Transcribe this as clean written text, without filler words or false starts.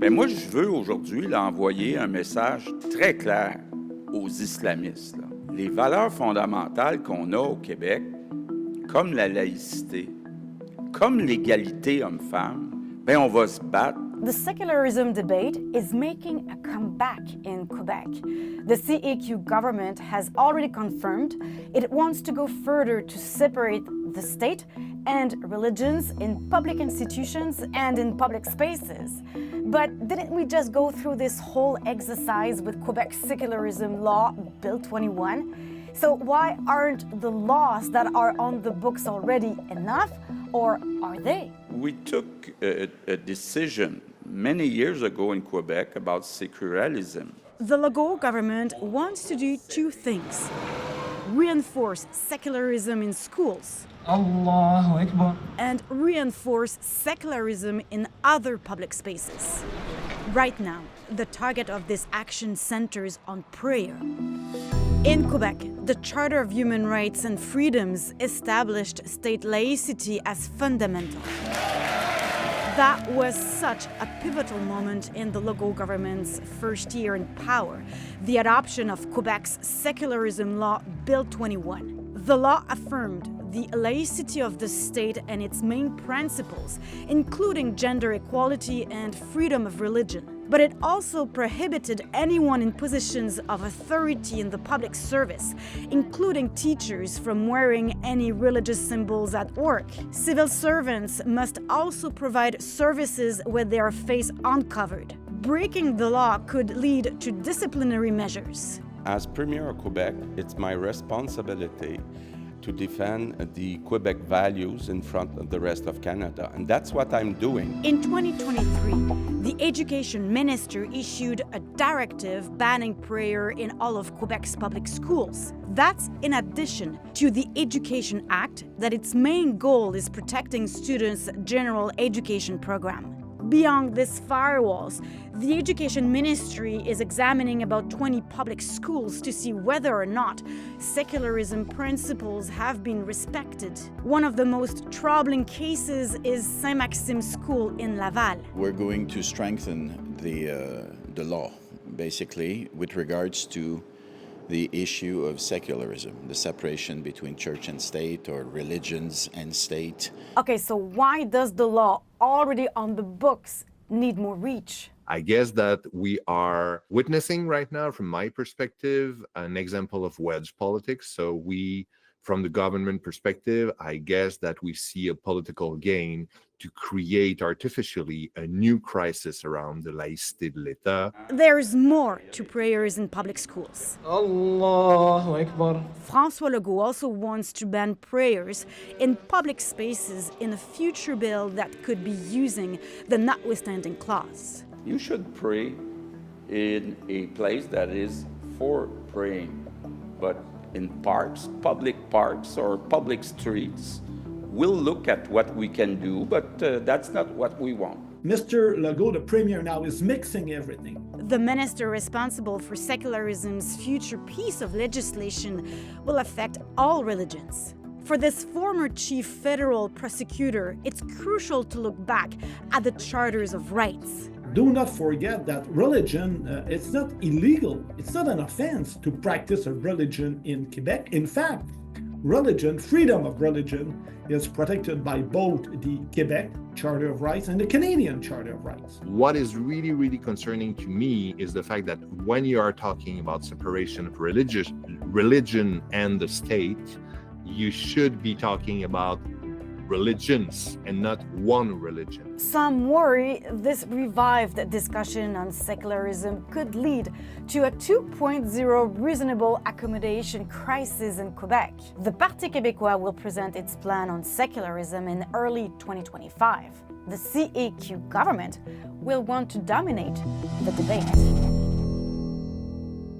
Ben moi, je veux aujourd'hui là, envoyer un message très clair aux islamistes. Là. Les valeurs fondamentales qu'on a au Québec, comme la laïcité, comme l'égalité homme-femme, ben on va se battre. The secularism debate is making a comeback in Quebec. The CEQ government has already confirmed it wants to go further to separate the state and religions in public institutions and in public spaces. But didn't we just go through this whole exercise with Quebec's secularism law, Bill 21? So why aren't the laws that are on the books already enough, or are they? We took a decision many years ago in Quebec about secularism. The Legault government wants to do two things: reinforce secularism in schools Allahu Akbar. and reinforce secularism in other public spaces. Right now, the target of this action centers on prayer. In Quebec, the Charter of Human Rights and Freedoms established state laicity as fundamental. That was such a pivotal moment in the Legault government's first year in power, the adoption of Quebec's secularism law, Bill 21. The law affirmed the laicity of the state and its main principles, including gender equality and freedom of religion. But it also prohibited anyone in positions of authority in the public service, including teachers, from wearing any religious symbols at work. Civil servants must also provide services with their face uncovered. Breaking the law could lead to disciplinary measures. As Premier of Quebec, it's my responsibility to defend the Quebec values in front of the rest of Canada, and that's what I'm doing. In 2023, the Education Minister issued a directive banning prayer in all of Quebec's public schools. That's in addition to the Education Act, that its main goal is protecting students' general education program. Beyond these firewalls, the Education Ministry is examining about 20 public schools to see whether or not secularism principles have been respected. One of the most troubling cases is Saint-Maxime School in Laval. We're going to strengthen the law, basically, with regards to the issue of secularism, the separation between church and state or religions and state. Okay, so why does the law already on the books need more reach? I guess that we are witnessing right now, from my perspective, an example of wedge politics. So we, from the government perspective, I guess that we see a political gain to create artificially a new crisis around the laïcité de l'État. There's more to prayers in public schools. Allahu Akbar. François Legault also wants to ban prayers in public spaces in a future bill that could be using the notwithstanding clause. You should pray in a place that is for praying, but in parks, public parks or public streets, we'll look at what we can do, but that's not what we want. Mr. Legault, the Premier, now is mixing everything. The minister responsible for secularism's future piece of legislation will affect all religions. For this former chief federal prosecutor, it's crucial to look back at the charters of rights. Do not forget that religion, it's not illegal. It's not an offense to practice a religion in Quebec. In fact, religion, freedom of religion, is protected by both the Quebec Charter of Rights and the Canadian Charter of Rights. What is really, really concerning to me is the fact that when you are talking about separation of religion and the state, you should be talking about religions and not one religion. Some worry this revived discussion on secularism could lead to a 2.0 reasonable accommodation crisis in Quebec. The Parti Québécois will present its plan on secularism in early 2025. The CEQ government will want to dominate the debate.